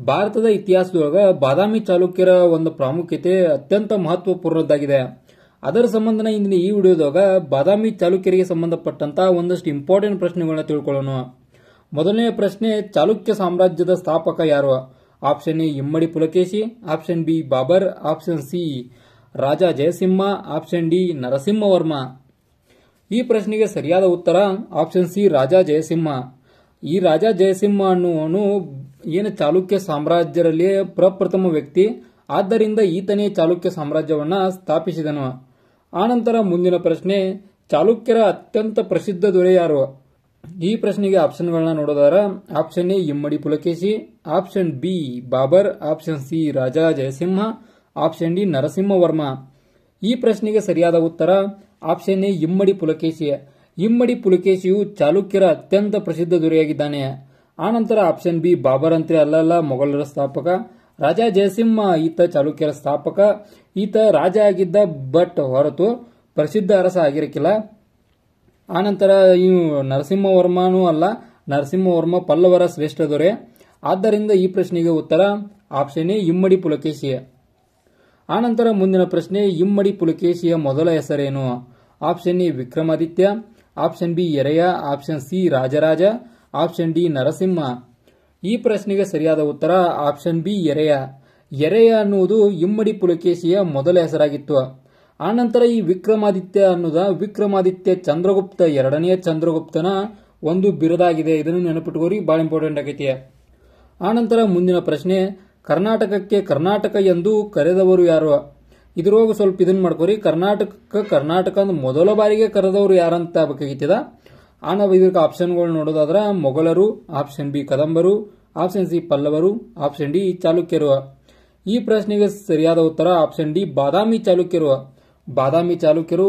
ಭಾರತದ ಇತಿಹಾಸದೊಳಗ ಬಾದಾಮಿ ಚಾಲುಕ್ಯರ ಒಂದು ಪ್ರಾಮುಖ್ಯತೆ ಅತ್ಯಂತ ಮಹತ್ವಪೂರ್ಣದ್ದಾಗಿದೆ. ಅದರ ಸಂಬಂಧನ ಇಂದಿನ ಈ ವಿಡಿಯೋದಾಗ ಬಾದಾಮಿ ಚಾಲುಕ್ಯರಿಗೆ ಸಂಬಂಧಪಟ್ಟಂತ ಒಂದಷ್ಟು ಇಂಪಾರ್ಟೆಂಟ್ ಪ್ರಶ್ನೆಗಳನ್ನ ತಿಳ್ಕೊಳ್ಳೋಣ. ಮೊದಲನೇ ಪ್ರಶ್ನೆ, ಚಾಲುಕ್ಯ ಸಾಮ್ರಾಜ್ಯದ ಸ್ಥಾಪಕ ಯಾರು? Option A Immadi Pulakeshi, option B Babur, option C Raja Jayasimha, option D Narasimhavarma. ಈ ಪ್ರಶ್ನೆಗೆ ಸರಿಯಾದ ಉತ್ತರ ಆಪ್ಷನ್ ಸಿ ರಾಜ ಜಯಸಿಂಹ. ಈ ರಾಜ ಜಯಸಿಂಹ ಅನ್ನುವನು ಏನು ಚಾಲುಕ್ಯ ಸಾಮ್ರಾಜ್ಯರಲ್ಲಿ ಪ್ರಪ್ರಥಮ ವ್ಯಕ್ತಿ, ಆದ್ದರಿಂದ ಈತನೇ ಚಾಲುಕ್ಯ ಸಾಮ್ರಾಜ್ಯವನ್ನ ಸ್ಥಾಪಿಸಿದನು. ಆನಂತರ ಮುಂದಿನ ಪ್ರಶ್ನೆ, ಚಾಲುಕ್ಯರ ಅತ್ಯಂತ ಪ್ರಸಿದ್ಧ ದೊರೆ ಯಾರು? ಈ ಪ್ರಶ್ನೆಗೆ ಆಪ್ಷನ್ಗಳನ್ನ ನೋಡೋದಾರ option A Immadi Pulakeshi, option B Babur, option C Raja Jayasimha, option D Narasimhavarma. ಈ ಪ್ರಶ್ನೆಗೆ ಸರಿಯಾದ ಉತ್ತರ ಆಪ್ಷನ್ ಎ ಇಮ್ಮಡಿ ಪುಲಕೇಶಿ. ಇಮ್ಮಡಿ ಪುಲಕೇಶಿಯು ಚಾಲುಕ್ಯರ ಅತ್ಯಂತ ಪ್ರಸಿದ್ಧ ದೊರೆಯಾಗಿದ್ದಾನೆ. ಆನಂತರ ಆಪ್ಷನ್ ಬಿ ಬಾಬರ್ ಅಂತೇ ಅಲ್ಲಲ್ಲ, ಮೊಘಲರ ಸ್ಥಾಪಕ. ರಾಜ ಜಯಸಿಂಹ ಈತ ಚಾಲುಕ್ಯರ ಸ್ಥಾಪಕ. ಈತ ರಾಜ ಆಗಿದ್ದ, ಬಟ್ ಹೊರತು ಪ್ರಸಿದ್ಧ ಅರಸ ಆಗಿರಕ್ಕಿಲ್ಲ. ಆನಂತರ ಇವು ನರಸಿಂಹವರ್ಮನೂ ಅಲ್ಲ, ನರಸಿಂಹವರ್ಮ ಪಲ್ಲವರ ಶ್ರೇಷ್ಠ ದೊರೆ. ಆದ್ದರಿಂದ ಈ ಪ್ರಶ್ನೆಗೆ ಉತ್ತರ ಆಪ್ಷನ್ ಎ ಇಮ್ಮಡಿ ಪುಲಕೇಶಿ. ಆನಂತರ ಮುಂದಿನ ಪ್ರಶ್ನೆ, ಇಮ್ಮಡಿ ಪುಲಕೇಶಿಯ ಮೊದಲ ಹೆಸರೇನು? Option A Vikramaditya, option B Ereya, option C Rajaraja, option D Narasimha. ಈ ಪ್ರಶ್ನೆಗೆ ಸರಿಯಾದ ಉತ್ತರ ಆಪ್ಷನ್ ಬಿ ಯೆರೆಯ. ಯೆರೆಯ ಅನ್ನುವುದು ಇಮ್ಮಡಿ ಪುಲಕೇಶಿಯ ಮೊದಲ ಹೆಸರಾಗಿತ್ತು. ಆನಂತರ ಈ ವಿಕ್ರಮಾದಿತ್ಯ ಅನ್ನೋದ ವಿಕ್ರಮಾದಿತ್ಯ ಚಂದ್ರಗುಪ್ತ ಎರಡನೆಯ ಚಂದ್ರಗುಪ್ತನ ಒಂದು ಬಿರುದಾಗಿದೆ. ಇದನ್ನು ನೆನಪಿಟ್ಟುಕೋರಿ, ಬಹಳ ಇಂಪಾರ್ಟೆಂಟ್ ಆಗೈತಿ. ಆನಂತರ ಮುಂದಿನ ಪ್ರಶ್ನೆ, ಕರ್ನಾಟಕಕ್ಕೆ ಕರ್ನಾಟಕ ಎಂದು ಕರೆದವರು ಯಾರು? ಇದ್ರೊಳಗೆ ಸ್ವಲ್ಪ ಇದನ್ನ ಮಾಡ್ಕೋರಿ. ಕರ್ನಾಟಕ ಅಂದ್ ಮೊದಲ ಬಾರಿಗೆ ಕರೆದವರು ಯಾರಂತ ಬೇಕಾಗಿತ್ತದ. ನಾವು ಇದಕ್ಕೆ ಆಪ್ಷನ್ಗಳು ನೋಡೋದಾದ್ರ ಮೊಘಲರು, ಆಪ್ಷನ್ ಬಿ ಕದಂಬರು, ಆಪ್ಷನ್ ಸಿ ಪಲ್ಲವರು, ಆಪ್ಷನ್ ಡಿ ಚಾಲುಕ್ಯರು. ಈ ಪ್ರಶ್ನೆಗೆ ಸರಿಯಾದ ಉತ್ತರ ಆಪ್ಷನ್ ಡಿ ಬಾದಾಮಿ ಚಾಲುಕ್ಯರು. ಬಾದಾಮಿ ಚಾಲುಕ್ಯರು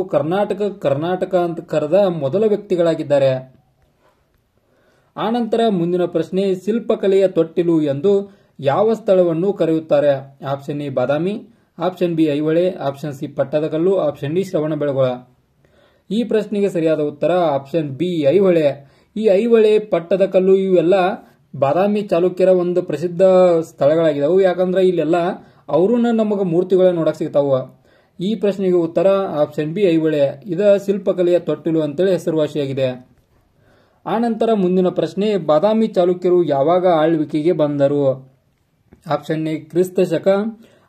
ಕರ್ನಾಟಕ ಅಂತ ಕರೆದ ಮೊದಲ ವ್ಯಕ್ತಿಗಳಾಗಿದ್ದಾರೆ. ಆನಂತರ ಮುಂದಿನ ಪ್ರಶ್ನೆ, ಶಿಲ್ಪಕಲೆಯ ತೊಟ್ಟಿಲು ಎಂದು ಯಾವ ಸ್ಥಳವನ್ನು ಕರೆಯುತ್ತಾರೆ? Option A Badami, option B Aihole, option C Pattadakal, option D Shravanabelagola. ಈ ಪ್ರಶ್ನೆಗೆ ಸರಿಯಾದ ಉತ್ತರ ಆಪ್ಷನ್ ಬಿ ಐಹೊಳೆ. ಈ ಐಹೊಳೆ, ಪಟ್ಟದಕಲ್ಲು ಇವೆಲ್ಲ ಬಾದಾಮಿ ಚಾಲುಕ್ಯರ ಒಂದು ಪ್ರಸಿದ್ಧ ಸ್ಥಳಗಳಾಗಿದ್ದವು. ಯಾಕಂದ್ರೆ ಇಲ್ಲೆಲ್ಲ ಅವರು ನಮಗೆ ಮೂರ್ತಿಗಳನ್ನ ನೋಡಕ್ ಸಿಗ್ತಾವ. ಈ ಪ್ರಶ್ನೆಗೆ ಉತ್ತರ ಆಪ್ಷನ್ ಬಿ ಐಹೊಳೆ. ಇದ ಶಿಲ್ಪಕಲೆಯ ತೊಟ್ಟಿಲು ಅಂತೇಳಿ ಹೆಸರುವಾಸಿಯಾಗಿದೆ. ಆನಂತರ ಮುಂದಿನ ಪ್ರಶ್ನೆ, ಬಾದಾಮಿ ಚಾಲುಕ್ಯರು ಯಾವಾಗ ಆಳ್ವಿಕೆಗೆ ಬಂದರು? ಆಪ್ಷನ್ ಎ ಕ್ರಿಸ್ತ ಶಕ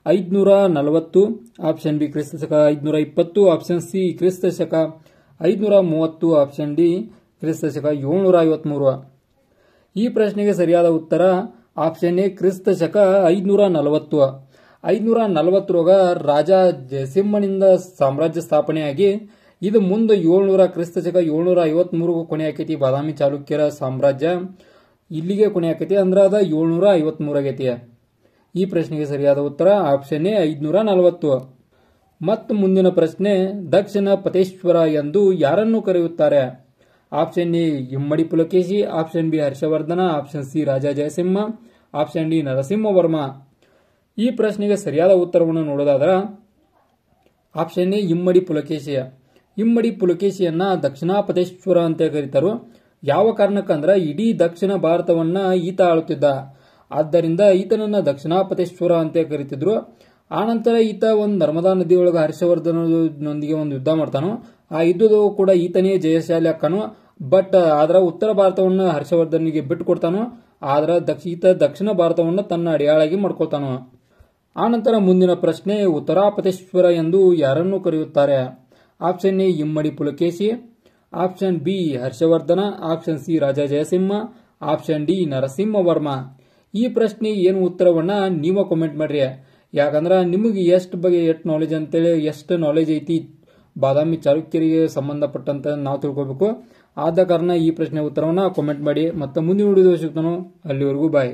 540, ಆಪ್ಷನ್ ಬಿ ಕ್ರಿಸ್ತ ಶಕ 520, ಆಪ್ಷನ್ ಸಿ ಕ್ರಿಸ್ತ ಶಕ 530, ಆಪ್ಷನ್ ಡಿ ಕ್ರಿಸ್ತ ಶಕ 753. ಈ ಪ್ರಶ್ನೆಗೆ ಸರಿಯಾದ ಉತ್ತರ ಆಪ್ಷನ್ ಎ ಕ್ರಿಸ್ತ ಶಕ 540. 540ರೊಳಗ ರಾಜ ಜಯಸಿಂಹನಿಂದ ಸಾಮ್ರಾಜ್ಯ ಸ್ಥಾಪನೆಯಾಗಿ ಇದು ಮುಂದೆ 700 ಕ್ರಿಸ್ತ ಶಕ 753 ಕೊನೆ ಆಕೈತಿ. ಬಾದಾಮಿ ಚಾಲುಕ್ಯರ ಸಾಮ್ರಾಜ್ಯ ಇಲ್ಲಿಗೆ ಕೊನೆ ಆಕೈತಿ, ಅಂದ್ರೆ ಅದ 753 ಆಗೈತಿ. ಈ ಪ್ರಶ್ನೆಗೆ ಸರಿಯಾದ ಉತ್ತರ ಆಪ್ಷನ್ ಎ 540. ಮತ್ತು ಮುಂದಿನ ಪ್ರಶ್ನೆ, ದಕ್ಷಿಣ ಪತೇಶ್ವರ ಎಂದು ಯಾರನ್ನು ಕರೆಯುತ್ತಾರೆ? Option A Immadi Pulakeshi, option B Harshavardhana, option C Raja Jayasimha, option D Narasimhavarma. ಈ ಪ್ರಶ್ನೆಗೆ ಸರಿಯಾದ ಉತ್ತರವನ್ನು ನೋಡೋದಾದ್ರ ಆಪ್ಷನ್ ಎ ಇಮ್ಮಡಿ ಪುಲಕೇಶಿ. ಇಮ್ಮಡಿ ಪುಲಕೇಶಿಯನ್ನ ದಕ್ಷಿಣಾಪತೇಶ್ವರ ಅಂತ ಕರೀತಾರು. ಯಾವ ಕಾರಣಕ್ಕಂದ್ರ ಇಡೀ ದಕ್ಷಿಣ ಭಾರತವನ್ನ ಈತ ಆಳುತ್ತಿದ್ದ, ಆದ್ದರಿಂದ ಈತನನ್ನ ದಕ್ಷಿಣಾಪತೇಶ್ವರ ಅಂತ ಕರೀತಿದ್ರು. ಆನಂತರ ಈತ ಒಂದು ನರ್ಮದಾ ನದಿಯೊಳಗೆ ಹರ್ಷವರ್ಧನನೊಂದಿಗೆ ಒಂದು ಯುದ್ಧ ಮಾಡ್ತಾನು. ಆ ಯುದ್ಧದ ಕೂಡ ಈತನೇ ಜಯಶಾಲಿ ಆಕ್ಕಾನು. ಬಟ್ ಆದ್ರ ಉತ್ತರ ಭಾರತವನ್ನ ಹರ್ಷವರ್ಧನಿಗೆ ಬಿಟ್ಟು ಕೊಡ್ತಾನು. ಆದ್ರ ಈತ ದಕ್ಷಿಣ ಭಾರತವನ್ನ ತನ್ನ ಅಡಿಯಾಳಾಗಿ ಮಾಡ್ಕೊಳ್ತಾನು. ಆನಂತರ ಮುಂದಿನ ಪ್ರಶ್ನೆ, ಉತ್ತರಾಪತೇಶ್ವರ ಎಂದು ಯಾರನ್ನು ಕರೆಯುತ್ತಾರೆ? Option A Immadi Pulakeshi, option B Harshavardhana, option C Raja Jayasimha, option D Narasimhavarma. ಈ ಪ್ರಶ್ನೆ ಏನು ಉತ್ತರವನ್ನ ನೀವ ಕಾಮೆಂಟ್ ಮಾಡ್ರಿ. ಯಾಕಂದ್ರ ನಿಮಗೆ ಎಷ್ಟು ನಾಲೆಜ್ ಅಂತೇಳಿ ಎಷ್ಟು ನಾಲೆಜ್ ಐತಿ ಬಾದಾಮಿ ಚಾಲುಕ್ಯರಿಗೆ ಸಂಬಂಧಪಟ್ಟಂತ ನಾವು ತಿಳ್ಕೊಬೇಕು. ಆದ ಕಾರಣ ಈ ಪ್ರಶ್ನೆ ಉತ್ತರವನ್ನ ಕಾಮೆಂಟ್ ಮಾಡಿ. ಮತ್ತೆ ಮುಂದಿನ ವಿಡಿಯೋದಲ್ಲಿ ಸಿಗ್ತಾನೋ, ಅಲ್ಲಿವರೆಗೂ ಬಾಯ್.